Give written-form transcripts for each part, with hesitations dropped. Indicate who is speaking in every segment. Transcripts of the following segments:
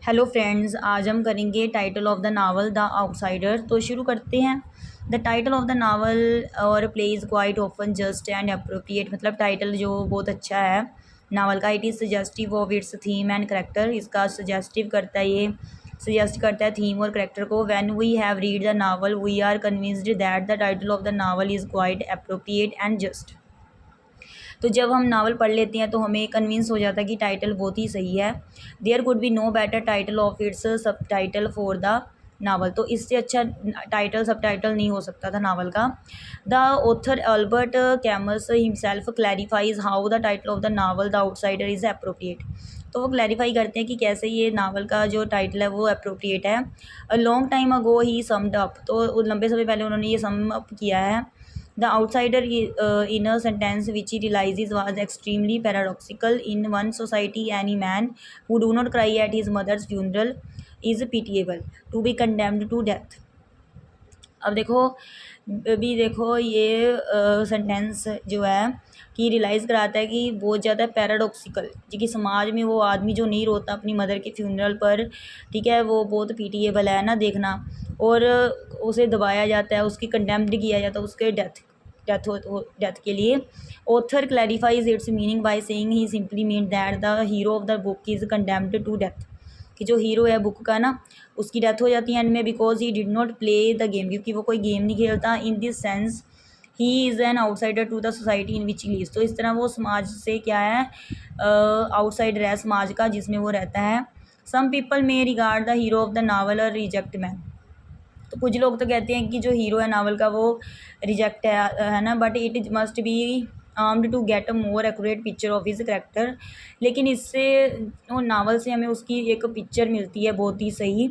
Speaker 1: Hello friends, आज हम करेंगे title of the novel the outsider. तो शुरू करते हैं। The title of the novel or play is quite often just and appropriate. मतलब टाइटल जो बहुत अच्छा है नावल का। It is suggestive of its theme and character. इसका सजेस्टिव करता है, ये सजेस्ट करता है थीम और करेक्टर को। When we have read the novel we are convinced that the title of the novel is quite appropriate and just. तो जब हम नावल पढ़ लेते हैं तो हमें कन्विंस हो जाता है कि टाइटल बहुत ही सही है। There could be no better title of its sub title for the novel. तो इससे अच्छा टाइटल सब टाइटल नहीं हो सकता था नावल का। The author Albert कैमस himself clarifies how the title of the novel the outsider is appropriate. तो वो क्लैरिफाई करते हैं कि कैसे ये नावल का जो टाइटल है वो अप्रोप्रिएट है। A long time ago he summed up. तो लंबे समय पहले उन्होंने ये सम अप किया है। The outsider inner sentence which he realizes was extremely paradoxical. In one society, any man who do not cry at his mother's funeral is pitiable, to be condemned to death. अब देखो, अभी देखो ये sentence जो है कि realise कराता है कि बहुत ज़्यादा पैराडॉक्सिकल, जी कि समाज में वो आदमी जो नहीं रोता अपनी मदर के फ्यूनरल पर, ठीक है, वो बहुत पीटीएबल है ना देखना। और उसे दबाया जाता है, उसकी कंडेम्ड किया जाता है उसके डेथ के लिए। Author clarifies its meaning by saying he simply mean that the hero of the book is condemned to death. कि जो हीरो है बुक का ना, उसकी डेथ हो जाती है एंड में, because he did not play the game, क्योंकि वो कोई गेम नहीं खेलता। In this sense he is an outsider to the society in which he lives. तो इस तरह वो समाज से क्या है, आउटसाइडर है समाज का जिसमें वो रहता है। Some people may regard the hero of the novel और रिजेक्ट मैन। तो कुछ लोग तो कहते हैं कि जो हीरो है नावल का वो रिजेक्ट है ना, but it must be armed to get a more accurate picture of his character. लेकिन इससे नावल से हमें उसकी एक पिक्चर मिलती है बहुत ही सही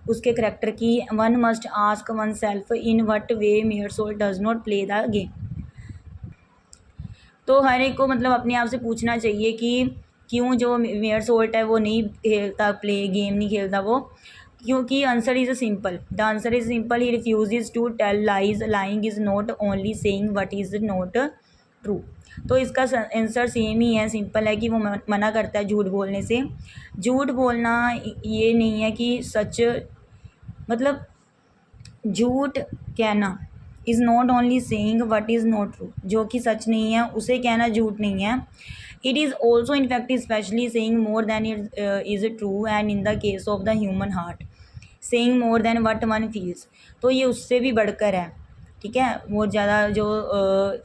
Speaker 1: उसके करेक्टर की। One must ask one self in what way Meursault does not play the game. तो हर एक को मतलब अपने आप से पूछना चाहिए कि क्यों जो मेयर सोल्ट है वो नहीं खेलता, प्ले गेम नहीं खेलता वो। क्योंकि answer is simple, the answer is simple, he refuse to tell lies, lying is not only saying what is not true. तो इसका आंसर सेम ही है, सिंपल है कि वो मना करता है झूठ बोलने से। झूठ बोलना ये नहीं है कि सच, मतलब झूठ कहना is not only saying what is not true, जो कि सच नहीं है उसे कहना झूठ नहीं है। It is also in fact specially saying more than it is true, and in the case of the human heart saying more than what one feels. तो ये उससे भी बढ़कर है, ठीक है, बहुत ज़्यादा जो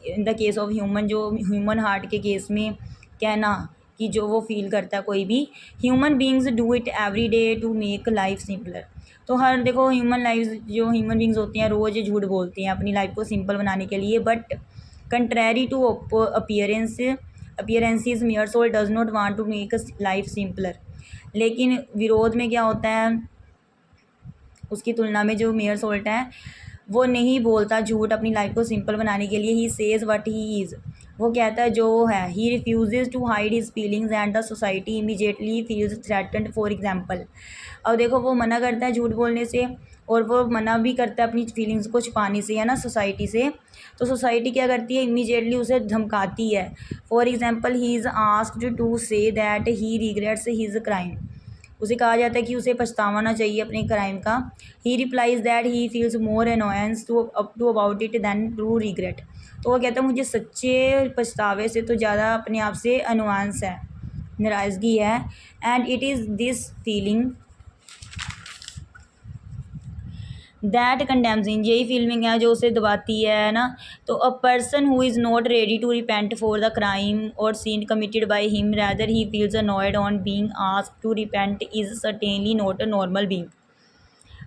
Speaker 1: in the case of human, जो ह्यूमन हार्ट के केस में कहना कि जो वो फील करता है कोई भी। Human beings do it every day to make life simpler. तो हर देखो ह्यूमन लाइफ, जो ह्यूमन बींग्स होती हैं रोज़ झूठ बोलती हैं अपनी लाइफ को सिंपल बनाने के लिए। But contrary to appearances Meursault does not want to make life simpler. लेकिन विरोध में क्या होता है, उसकी तुलना में जो मेयर सोल्ट है वो नहीं बोलता झूठ अपनी लाइफ को सिंपल बनाने के लिए। He says what he is, वो कहता है जो वो है। He refuse to hide his feelings and the society immediately feels threatened. For example, अब देखो वो मना करता है झूठ बोलने से और वो मना भी करता है अपनी फीलिंग्स को छुपाने से, है ना, सोसाइटी से। तो सोसाइटी क्या करती है, इमीडिएटली उसे धमकाती है। For example, he is asked to say that he regrets his crime. उसे कहा जाता है कि उसे पछतावाना चाहिए अपने क्राइम का। He replies that he feels more annoyance to about it than true regret. तो वो कहता है मुझे सच्चे पछतावे से तो ज़्यादा अपने आप से अनोयंस है, नाराज़गी है। And it is this feeling that condemns in, यही फीलिंग है जो उसे दबाती है ना। तो a person who is not ready to repent for the crime or sin committed by him rather he feels annoyed on being asked to repent is certainly not a normal being.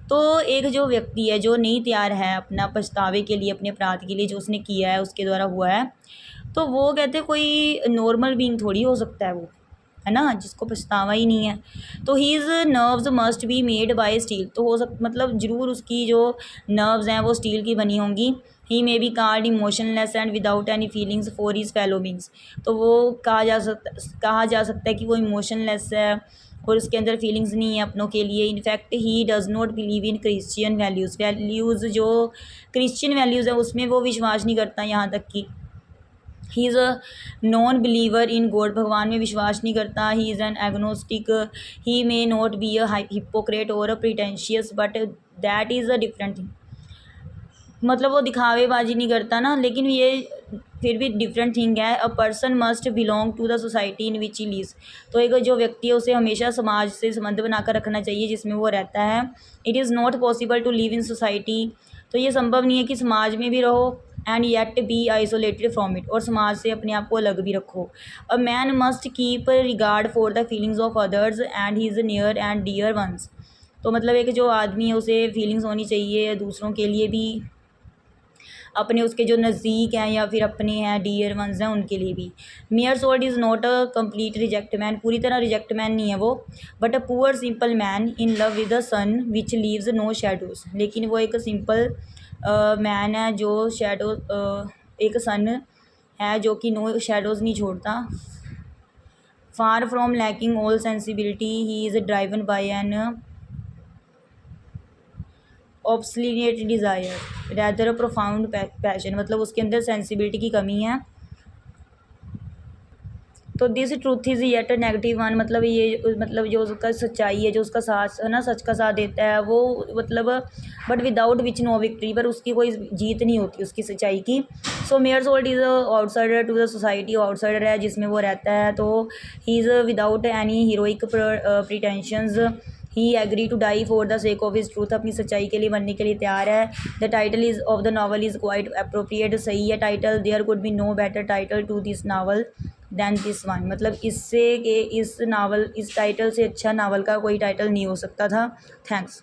Speaker 1: तो एक जो व्यक्ति है जो नहीं तैयार है अपना पछतावे के लिए, अपने अपराध के लिए जो उसने किया है, उसके द्वारा हुआ है, तो वो कहते हैं कोई नॉर्मल बीइंग थोड़ी हो सकता है वो, है ना, जिसको पछतावा ही नहीं है। तो his nerves must be made by steel. तो हो सक मतलब ज़रूर उसकी जो नर्व्स हैं वो स्टील की बनी होंगी। He may be called emotionless and without any feelings for his fellow beings. तो वो कहा जा सकता है कि वो इमोशनलेस है और उसके अंदर फीलिंग्स नहीं है अपनों के लिए। In fact he does not believe in Christian values जो क्रिश्चियन वैल्यूज़ है उसमें वो विश्वास नहीं करता यहाँ तक कि he is a non believer in God, भगवान में विश्वास नहीं करता। He is an agnostic, he may not be a hypocrite और a pretentious but that is a different thing. मतलब वो दिखावेबाजी नहीं करता ना, लेकिन ये फिर भी डिफरेंट थिंग है। A person must belong to the society in which he lives, तो एक जो व्यक्ति है उसे हमेशा समाज से संबंध बनाकर रखना चाहिए जिसमें वो रहता है। It is not possible to live in society, तो ये संभव नहीं है कि समाज में भी रहो and yet be isolated from it, और समाज से अपने आप को अलग भी रखो। A man must keep regard for the feelings of others and his near and dear ones, तो मतलब एक जो आदमी है उसे फीलिंग्स होनी चाहिए दूसरों के लिए भी, अपने उसके जो नज़दीक हैं या फिर अपने हैं डियर वंस हैं उनके लिए भी। Meursault is not a complete reject man, पूरी तरह रिजेक्ट मैन नहीं है वो, but a poor simple man in love with the sun which leaves no shadows, लेकिन वो एक सिंपल मैन है जो शेडो एक सन है जो कि नो शेडोज़ नहीं छोड़ता। Far from lacking all sensibility he is driven by an obstinate desire rather a profound passion, मतलब उसके अंदर सेंसिबिलिटी की कमी है। तो this truth is yet a negative one, मतलब ये मतलब जो उसका सच्चाई है, जो उसका साथ है ना, सच का साथ देता है वो, मतलब but without which no victory, पर उसकी कोई जीत नहीं होती उसकी सच्चाई की। So Meursault is outsider to the society, outsider है जिसमें वो रहता है, तो he is without any heroic pretensions, he agree to die for the sake of his truth, अपनी सच्चाई के लिए मरने के लिए तैयार है। The title is of the novel is quite appropriate, सही है title. There could be no better title to this novel than this one, मतलब इससे के इस नावल, इस टाइटल से अच्छा नावल का कोई टाइटल नहीं हो सकता था। थैंक्स।